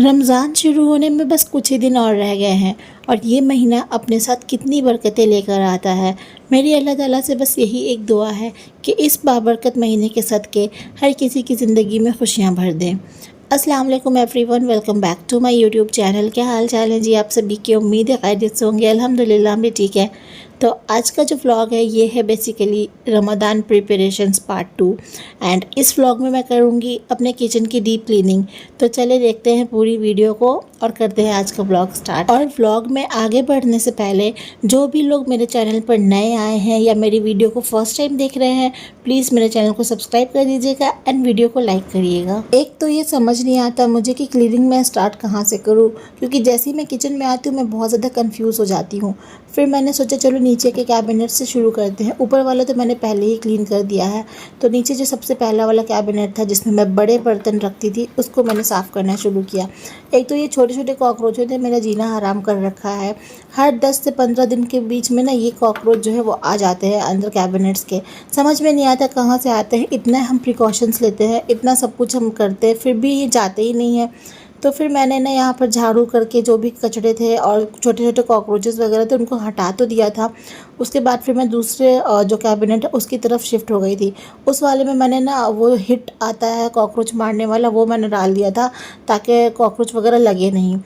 रमज़ान शुरू होने में बस कुछ ही दिन और रह गए हैं और ये महीना अपने साथ कितनी बरकतें लेकर आता है। मेरी अल्लाह ताला से बस यही एक दुआ है कि इस बाबरकत महीने के सदक़े हर किसी की ज़िंदगी में खुशियाँ भर दें। अस्सलाम वालेकुम everyone, welcome back to my YouTube channel. क्या हाल चाल है जी आप सभी की? उम्मीद है खैरियत से होंगे। अल्हम्दुलिल्लाह हम भी ठीक है। तो आज का जो व्लॉग है ये है basically Ramzan preparations part 2 and इस व्लॉग में मैं करूँगी अपने किचन की डीप क्लीनिंग। तो चले देखते हैं पूरी वीडियो को और करते हैं आज का व्लॉग स्टार्ट। और व्लॉग में आगे बढ़ने से पहले जो भी लोग मेरे चैनल पर नए आए हैं या मेरी वीडियो को फर्स्ट टाइम देख रहे हैं, प्लीज़ मेरे चैनल को सब्सक्राइब कर दीजिएगा एंड वीडियो को लाइक करिएगा। एक तो ये समझ नहीं आता मुझे कि क्लीनिंग मैं स्टार्ट कहाँ से करूँ, क्योंकि जैसे ही मैं किचन में आती हूँ मैं बहुत ज़्यादा कंफ्यूज हो जाती हूँ। फिर मैंने सोचा चलो नीचे के कैबिनेट से शुरू करते हैं। ऊपर वाला तो मैंने पहले ही क्लीन कर दिया है, तो नीचे जो सबसे पहला वाला कैबिनेट था जिसमें मैं बड़े बर्तन रखती थी उसको मैंने साफ़ करना शुरू किया। एक तो ये छोटे छोटे कॉकरोचों ने मेरा जीना हराम कर रखा है। हर 10 से 15 दिन के बीच में ना ये कॉकरोच जो है वो आ जाते हैं अंदर कैबिनेट्स के। समझ में नहीं आता कहाँ से आते हैं। इतना हम प्रिकॉशंस लेते हैं, इतना सब कुछ हम करते हैं, फिर भी ये जाते ही नहीं है। तो फिर मैंने ना यहाँ पर झाड़ू करके जो भी कचड़े थे और छोटे छोटे कॉकरोचेस वगैरह थे उनको हटा तो दिया था। उसके बाद फिर मैं दूसरे जो कैबिनेट है उसकी तरफ शिफ्ट हो गई थी। उस वाले में मैंने ना वो हिट आता है कॉकरोच मारने वाला, वो मैंने डाल दिया था ताकि कॉकरोच वगैरह लगे नहीं।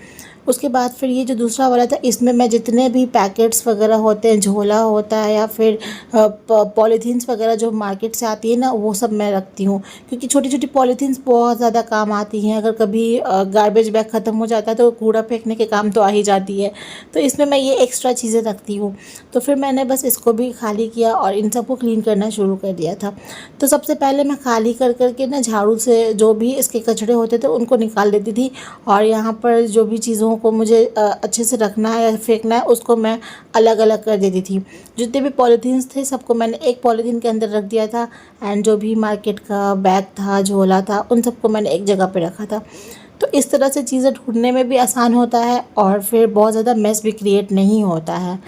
उसके बाद फिर ये जो दूसरा वाला था इसमें मैं जितने भी पैकेट्स वगैरह होते हैं, झोला होता है या फिर पॉलीथीन्स वगैरह जो मार्केट से आती है ना, वो सब मैं रखती हूँ, क्योंकि छोटी छोटी पॉलीथीन्स बहुत ज़्यादा काम आती हैं। अगर कभी गार्बेज बैग ख़त्म हो जाता है तो कूड़ा फेंकने के काम तो आ ही जाती है, तो इसमें मैं ये एक्स्ट्रा चीज़ें रखती हूँ। तो फिर मैंने बस इसको भी खाली किया और इन सबको क्लीन करना शुरू कर दिया था। तो सबसे पहले मैं खाली कर करके ना झाड़ू से जो भी इसके कचड़े होते थे उनको निकाल देती थी, और यहाँ पर जो भी चीज़ों को मुझे अच्छे से रखना है या फेंकना है उसको मैं अलग अलग कर देती थी। जितने भी पॉलीथीन्स थे सबको मैंने एक पॉलीथीन के अंदर रख दिया था, एंड जो भी मार्केट का बैग था, झोला था, उन सबको मैंने एक जगह पे रखा था। तो इस तरह से चीज़ें ढूंढने में भी आसान होता है और फिर बहुत ज़्यादा मेस भी क्रिएट नहीं होता है।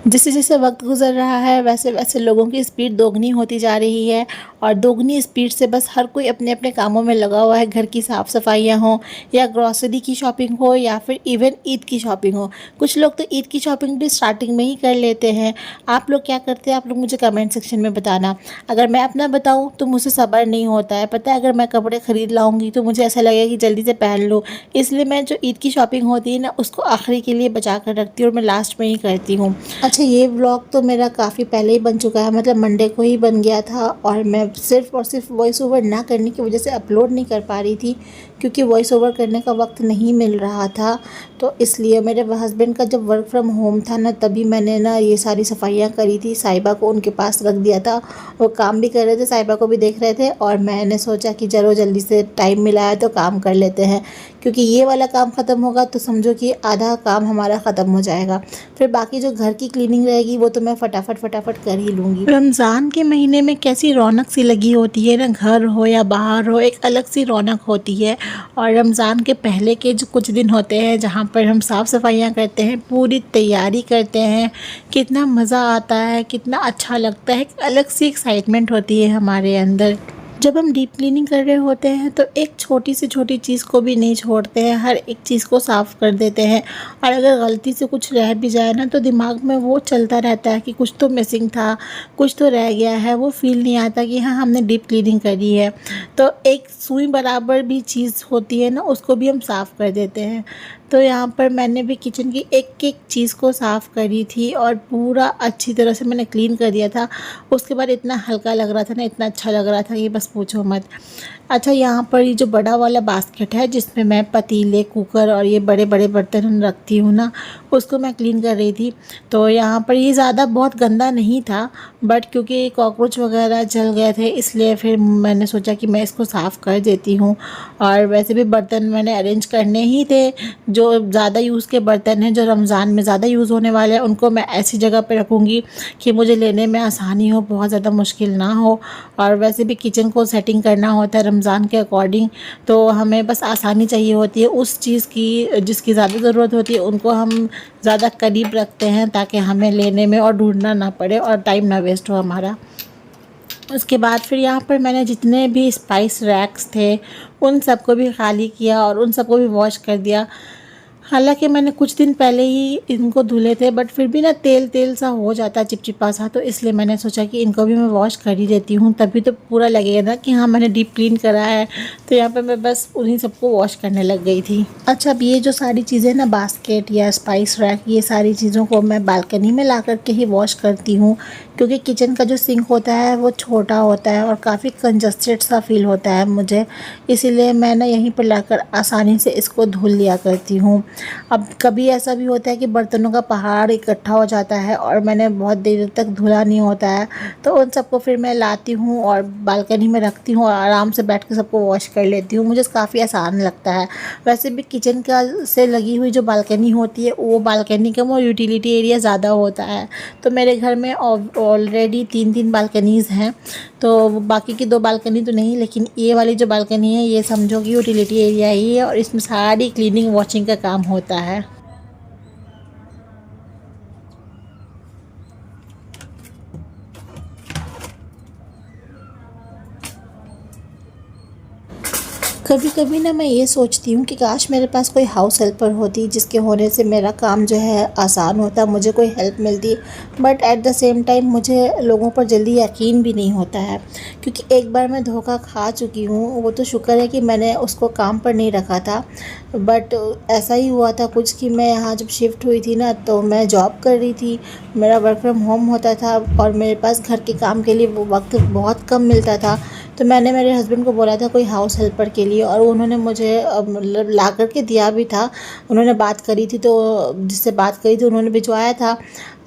जैसे जैसे वक्त गुजर रहा है वैसे वैसे लोगों की स्पीड दोगुनी होती जा रही है, और दोगुनी स्पीड से बस हर कोई अपने अपने कामों में लगा हुआ है। घर की साफ़ सफाइयाँ हों या ग्रॉसरी की शॉपिंग हो या फिर इवन ईद की शॉपिंग हो। कुछ लोग तो ईद की शॉपिंग भी स्टार्टिंग में ही कर लेते हैं। आप लोग क्या करते हैं? आप लोग मुझे कमेंट सेक्शन में बताना। अगर मैं अपना बताऊँ तो मुझसे सब्र नहीं होता है। पता है, अगर मैं कपड़े ख़रीद लाऊँगी तो मुझे ऐसा लगेगा कि जल्दी से पहन लूँ, इसलिए मैं जो ईद की शॉपिंग होती है ना उसको आखिरी के लिए बचा कर रखती हूँ और मैं लास्ट में ही करती हूँ। अच्छा, ये व्लॉग तो मेरा काफ़ी पहले ही बन चुका है, मतलब मंडे को ही बन गया था, और मैं सिर्फ़ और सिर्फ वॉइस ओवर ना करने की वजह से अपलोड नहीं कर पा रही थी, क्योंकि वॉइस ओवर करने का वक्त नहीं मिल रहा था। तो इसलिए मेरे हस्बैंड का जब वर्क फ्रॉम होम था ना, तभी मैंने ना ये सारी सफाइयाँ करी थी। साहिबा को उनके पास रख दिया था, वो काम भी कर रहे थे, साहिबा को भी देख रहे थे, और मैंने सोचा कि चलो जल्दी से टाइम मिला है तो काम कर लेते हैं, क्योंकि ये वाला काम ख़त्म होगा तो समझो कि आधा काम हमारा ख़त्म हो जाएगा। फिर बाकी जो घर की क्लीनिंग रहेगी वो तो मैं फटाफट कर ही लूँगी। रमज़ान के महीने में कैसी रौनक सी लगी होती है ना, घर हो या बाहर हो, एक अलग सी रौनक होती है। और रमज़ान के पहले के जो कुछ दिन होते हैं जहाँ पर हम साफ़ सफाइयाँ करते हैं, पूरी तैयारी करते हैं, कितना मज़ा आता है, कितना अच्छा लगता है, अलग सी एक्साइटमेंट होती है हमारे अंदर। जब हम डीप क्लीनिंग कर रहे होते हैं तो एक छोटी से छोटी चीज़ को भी नहीं छोड़ते हैं, हर एक चीज़ को साफ़ कर देते हैं। और अगर गलती से कुछ रह भी जाए ना तो दिमाग में वो चलता रहता है कि कुछ तो मिसिंग था, कुछ तो रह गया है। वो फील नहीं आता कि हाँ हमने डीप क्लीनिंग करी है। तो एक सुई बराबर भी चीज़ होती है ना, उसको भी हम साफ़ कर देते हैं। तो यहाँ पर मैंने भी किचन की एक एक चीज़ को साफ़ करी थी और पूरा अच्छी तरह से मैंने क्लीन कर दिया था। उसके बाद इतना हल्का लग रहा था ना, इतना अच्छा लग रहा था कि बस पूछो मत। अच्छा, यहाँ पर ये जो बड़ा वाला बास्केट है जिसमें मैं पतीले, कुकर और ये बड़े बड़े बर्तन रखती हूँ ना, उसको मैं क्लीन कर रही थी। तो यहाँ पर ये ज़्यादा बहुत गंदा नहीं था, बट क्योंकि कॉकरोच वगैरह जल गए थे इसलिए फिर मैंने सोचा कि मैं इसको साफ़ कर देती हूँ। और वैसे भी बर्तन मैंने अरेंज करने ही थे। जो ज़्यादा यूज़ के बर्तन हैं, जो रमज़ान में ज़्यादा यूज़ होने वाले हैं, उनको मैं ऐसी जगह पे रखूँगी कि मुझे लेने में आसानी हो, बहुत ज़्यादा मुश्किल ना हो। और वैसे भी किचन को सेटिंग करना होता है रमज़ान के अकॉर्डिंग, तो हमें बस आसानी चाहिए होती है उस चीज़ की जिसकी ज़्यादा ज़रूरत होती है, उनको हम ज़्यादा करीब रखते हैं ताकि हमें लेने में और ढूंढना ना पड़े और टाइम ना वेस्ट हो हमारा। उसके बाद फिर यहाँ पर मैंने जितने भी स्पाइस रैक्स थे उन सबको भी खाली किया और उन सबको भी वॉश कर दिया। हालांकि मैंने कुछ दिन पहले ही इनको धुले थे, बट फिर भी ना तेल तेल सा हो जाता है, चिपचिपा सा, तो इसलिए मैंने सोचा कि इनको भी मैं वॉश कर ही देती हूँ, तभी तो पूरा लगेगा ना कि हाँ मैंने डीप क्लीन करा है। तो यहाँ पे मैं बस उन्हीं सबको वॉश करने लग गई थी। अच्छा, अब ये जो सारी चीज़ें ना, बास्केट या स्पाइस रैक, ये सारी चीज़ों को मैं बालकनी में ला करके ही वॉश करती हूँ, क्योंकि किचन का जो सिंक होता है वो छोटा होता है और काफ़ी कंजस्टेड सा फील होता है मुझे, इसीलिए मैं ना यहीं पर लाकर आसानी से इसको धुल लिया करती हूँ। अब कभी ऐसा भी होता है कि बर्तनों का पहाड़ इकट्ठा हो जाता है और मैंने बहुत देर तक धुला नहीं होता है, तो उन सबको फिर मैं लाती हूँ और बालकनी में रखती हूँ और आराम से बैठ के सबको वॉश कर लेती हूँ। मुझे काफ़ी आसान लगता है। वैसे भी किचन का से लगी हुई जो बालकनी होती है, वो बालकनी का वो यूटिलिटी एरिया ज़्यादा होता है, तो मेरे घर में ऑलरेडी 3 बालकनीज़ हैं, तो बाकी की 2 बालकनी तो नहीं, लेकिन ये वाली जो बालकनी है ये समझो कि यूटिलिटी एरिया ही है और इसमें सारी क्लीनिंग वॉशिंग का काम होता है। कभी कभी ना मैं ये सोचती हूँ कि काश मेरे पास कोई हाउस हेल्पर होती, जिसके होने से मेरा काम जो है आसान होता, मुझे कोई हेल्प मिलती। But at the same time मुझे लोगों पर जल्दी यकीन भी नहीं होता है, क्योंकि एक बार मैं धोखा खा चुकी हूँ। वो तो शुक्र है कि मैंने उसको काम पर नहीं रखा था, बट ऐसा ही हुआ था कुछ कि मैं यहाँ जब शिफ्ट हुई थी ना, तो मैं जॉब कर रही थी, मेरा वर्क फ्रॉम होम होता था और मेरे पास घर के काम के लिए वो वक्त बहुत कम मिलता था। तो मैंने मेरे हस्बैंड को बोला था कोई हाउस हेल्पर के लिए, और उन्होंने मुझे मतलब ला कर के दिया भी था। उन्होंने बात करी थी, तो जिससे बात करी थी उन्होंने भिजवाया था।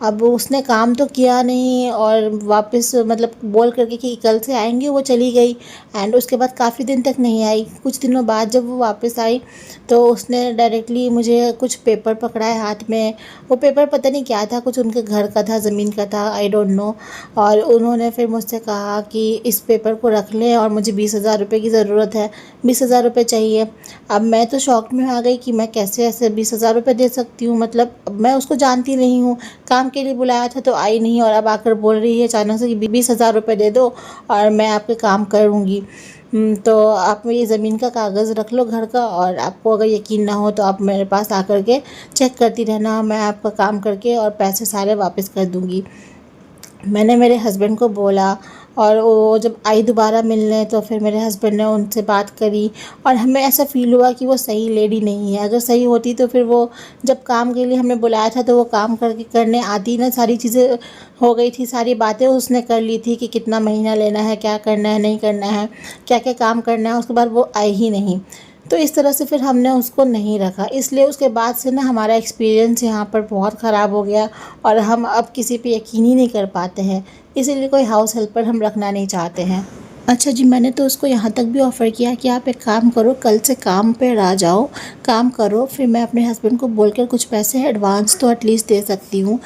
अब उसने काम तो किया नहीं और वापस मतलब बोल करके कि कल से आएंगे, वो चली गई। एंड उसके बाद काफ़ी दिन तक नहीं आई। कुछ दिनों बाद जब वो वापस आई, तो उसने डायरेक्टली मुझे कुछ पेपर पकड़ाए हाथ में। वो पेपर पता नहीं क्या था, कुछ उनके घर का था, ज़मीन का था, आई डोंट नो। और उन्होंने फिर मुझसे कहा कि इस पेपर को रख लें और मुझे 20,000 रुपये की ज़रूरत है, 20,000 रुपये चाहिए। अब मैं तो शॉक में आ गई कि मैं कैसे ऐसे 20,000 रुपये दे सकती हूँ, मतलब मैं उसको जानती नहीं हूँ, काम के लिए बुलाया था तो आई नहीं, और अब आकर बोल रही है अचानक से कि 20,000 रुपये दे दो और मैं आपके काम करूँगी। तो आप ये ज़मीन का कागज़ रख लो घर का, और आपको अगर यकीन ना हो तो आप मेरे पास आकर के चेक करती रहना, मैं आपका काम करके और पैसे सारे वापस कर दूँगी। मैंने मेरे हस्बैंड को बोला, और वो जब आई दोबारा मिलने, तो फिर मेरे हस्बैंड ने उनसे बात करी और हमें ऐसा फ़ील हुआ कि वो सही लेडी नहीं है। अगर सही होती तो फिर वो जब काम के लिए हमें बुलाया था तो वो काम करने आती ना, सारी चीज़ें हो गई थी, सारी बातें उसने कर ली थी कि कितना महीना लेना है, क्या करना है, नहीं करना है, क्या क्या काम करना है। उसके बाद वो आई ही नहीं, तो इस तरह से फिर हमने उसको नहीं रखा। इसलिए उसके बाद से ना हमारा एक्सपीरियंस यहाँ पर बहुत ख़राब हो गया और हम अब किसी पे यकीन ही नहीं कर पाते हैं। इसीलिए कोई हाउस हेल्पर हम रखना नहीं चाहते हैं। अच्छा जी, मैंने तो उसको यहाँ तक भी ऑफ़र किया कि आप एक काम करो, कल से काम पर आ जाओ, काम करो, फिर मैं अपने हस्बैंड को बोलकर कुछ पैसे एडवांस तो एटलीस्ट दे सकती हूँ।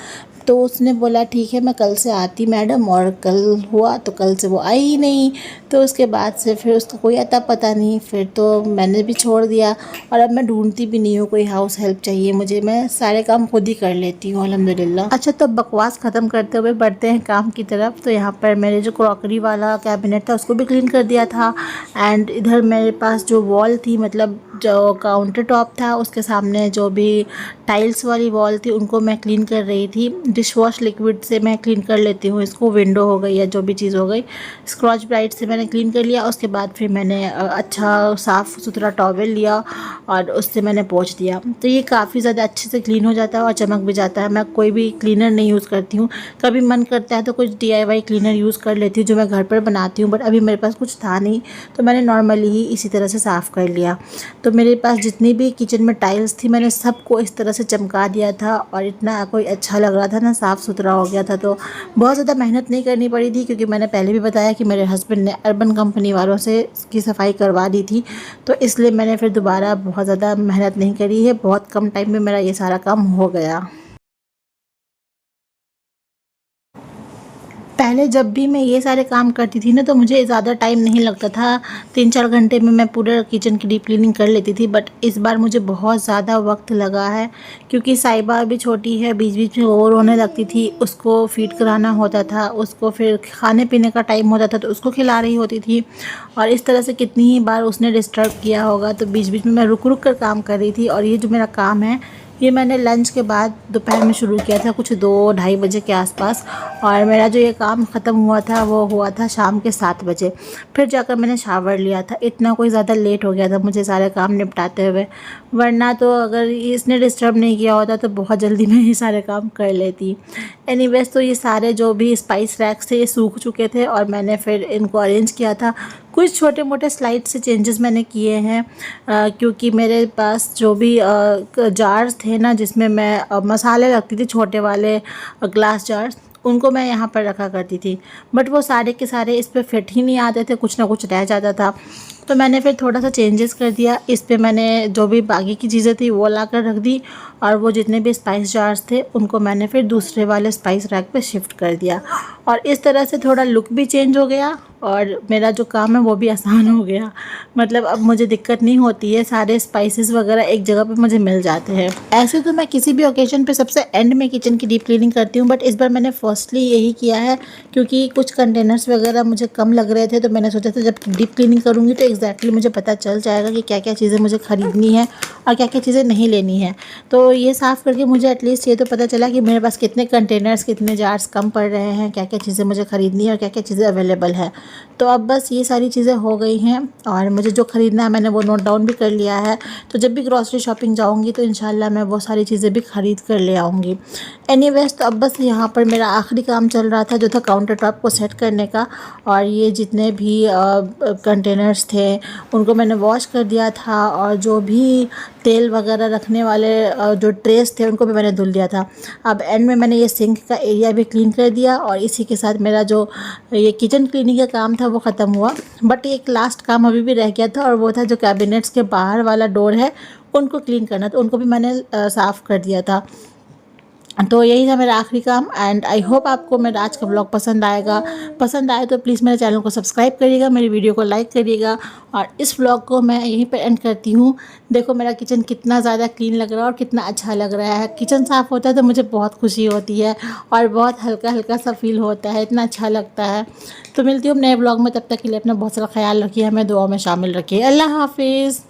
तो उसने बोला ठीक है मैं कल से आती मैडम, और कल हुआ तो कल से वो आई ही नहीं। तो उसके बाद से फिर उसका कोई अता पता नहीं, फिर तो मैंने भी छोड़ दिया और अब मैं ढूंढती भी नहीं हूँ कोई हाउस हेल्प चाहिए मुझे, मैं सारे काम खुद ही कर लेती हूँ अल्हम्दुलिल्लाह। अच्छा, तो बकवास ख़त्म करते हुए बढ़ते हैं काम की तरफ। तो यहाँ पर मेरे जो क्रॉकरी वाला कैबिनेट था उसको भी क्लीन कर दिया था, एंड इधर मेरे पास जो वॉल थी, मतलब जो काउंटर टॉप था उसके सामने जो भी टाइल्स वाली वॉल थी उनको मैं क्लीन कर रही थी। डिश वॉश लिक्विड से मैं क्लीन कर लेती हूँ इसको, विंडो हो गई या जो भी चीज़ हो गई, स्क्रॉच ब्राइट से मैंने क्लीन कर लिया। उसके बाद फिर मैंने अच्छा साफ़ सुथरा टॉवेल लिया और उससे मैंने पोंछ दिया। तो ये काफ़ी ज़्यादा अच्छे से क्लीन हो जाता है और चमक भी जाता है। मैं कोई भी क्लीनर नहीं यूज़ करती हूँ, कभी मन करता है तो कुछ DIY क्लीनर यूज़ कर लेती हूँ जो मैं घर पर बनाती हूँ, बट अभी मेरे पास कुछ था नहीं तो मैंने नॉर्मली ही इसी तरह से साफ़ कर लिया। तो मेरे पास जितनी भी किचन में टाइल्स थी मैंने सबको इस तरह से चमका दिया था और इतना कोई अच्छा लग रहा था ना, साफ़ सुथरा हो गया था। तो बहुत ज़्यादा मेहनत नहीं करनी पड़ी थी, क्योंकि मैंने पहले भी बताया कि मेरे हस्बैंड ने अर्बन कंपनी वालों से इसकी सफाई करवा दी थी, तो इसलिए मैंने फिर दोबारा बहुत ज़्यादा मेहनत नहीं करी है, बहुत कम टाइम में मेरा ये सारा काम हो गया। पहले जब भी मैं ये सारे काम करती थी ना तो मुझे ज़्यादा टाइम नहीं लगता था, 3-4 घंटे में मैं पूरा किचन की डीप क्लीनिंग कर लेती थी। बट इस बार मुझे बहुत ज़्यादा वक्त लगा है, क्योंकि साइबा भी छोटी है, बीच बीच में वो रोने लगती थी, उसको फीड कराना होता था, उसको फिर खाने पीने का टाइम होता था तो उसको खिला रही होती थी, और इस तरह से कितनी ही बार उसने डिस्टर्ब किया होगा। तो बीच बीच में मैं रुक रुक कर काम कर रही थी। और ये जो मेरा काम है ये मैंने लंच के बाद दोपहर में शुरू किया था, कुछ 2-2:30 बजे के आसपास, और मेरा जो ये काम ख़त्म हुआ था वो हुआ था शाम के 7 बजे। फिर जाकर मैंने शावर लिया था, इतना कोई ज़्यादा लेट हो गया था मुझे सारे काम निपटाते हुए, वरना तो अगर इसने डिस्टर्ब नहीं किया होता तो बहुत जल्दी मैं ये सारे काम कर लेती। एनीवेज, तो ये सारे जो भी स्पाइस रैक्स थे ये सूख चुके थे और मैंने फिर इनको अरेंज किया था। कुछ छोटे मोटे स्लाइड से चेंजेस मैंने किए हैं, क्योंकि मेरे पास जो भी जार्स थे ना जिसमें मैं मसाले रखती थी, छोटे वाले ग्लास जार्स, उनको मैं यहाँ पर रखा करती थी, बट वो सारे के सारे इस पे फिट ही नहीं आते थे, कुछ ना कुछ रह जाता था। तो मैंने फिर थोड़ा सा चेंजेस कर दिया, इस पे मैंने जो भी बाकी की चीज़ें थी वो ला कर रख दी, और वो जितने भी स्पाइस जार्स थे उनको मैंने फिर दूसरे वाले स्पाइस रैक पे शिफ्ट कर दिया, और इस तरह से थोड़ा लुक भी चेंज हो गया और मेरा जो काम है वो भी आसान हो गया। मतलब अब मुझे दिक्कत नहीं होती है, सारे स्पाइसेस वगैरह एक जगह पे मुझे मिल जाते हैं। ऐसे तो मैं किसी भी ओकेजन पे सबसे एंड में किचन की डीप क्लीनिंग करती हूँ, बट इस बार मैंने फर्स्टली यही किया है, क्योंकि कुछ कंटेनर्स वगैरह मुझे कम लग रहे थे। तो मैंने सोचा था जब डीप क्लीनिंग करूँगी तो एग्जैक्टली मुझे पता चल जाएगा कि क्या क्या चीज़ें मुझे ख़रीदनी है और क्या क्या चीज़ें नहीं लेनी है। तो ये साफ़ करके मुझे एटलीस्ट ये तो पता चला कि मेरे पास कितने कंटेनर्स, कितने जार्स कम पड़ रहे हैं, क्या क्या चीज़ें मुझे ख़रीदनी है और क्या क्या चीज़ें अवेलेबल है। तो अब बस ये सारी चीज़ें हो गई हैं और मुझे जो ख़रीदना है मैंने वो नोट डाउन भी कर लिया है। तो जब भी ग्रॉसरी शॉपिंग जाऊंगी तो इंशाल्लाह मैं वो सारी चीज़ें भी ख़रीद कर ले आऊँगी। एनीवेज, तो अब बस यहाँ पर मेरा आखिरी काम चल रहा था जो था काउंटर टॉप को सेट करने का, और ये जितने भी कंटेनर्स थे उनको मैंने वॉश कर दिया था, और जो भी तेल वगैरह रखने वाले जो ट्रेस थे उनको भी मैंने धुल दिया था। अब एंड में मैंने ये सिंक का एरिया भी क्लीन कर दिया, और इसी के साथ मेरा जो ये किचन क्लीनिंग का काम था वो ख़त्म हुआ। बट एक लास्ट काम अभी भी रह गया था, और वो था जो कैबिनेट्स के बाहर वाला डोर है उनको क्लीन करना, तो उनको भी मैंने साफ़ कर दिया था। तो यही था मेरा आखिरी काम, एंड आई होप आपको मेरा आज का ब्लॉग पसंद आएगा। पसंद आए तो प्लीज़ मेरे चैनल को सब्सक्राइब करिएगा, मेरी वीडियो को लाइक करिएगा, और इस ब्लॉग को मैं यहीं पर एंड करती हूँ। देखो मेरा किचन कितना ज़्यादा क्लीन लग रहा है और कितना अच्छा लग रहा है। किचन साफ़ होता है तो मुझे बहुत खुशी होती है और बहुत हल्का हल्का सा फील होता है, इतना अच्छा लगता है। तो मिलती हूँ नए ब्लॉग में, तब तक के लिए अपना बहुत सारा ख्याल रखिए, हमें दुआ में शामिल रखिए। अल्लाह हाफिज़।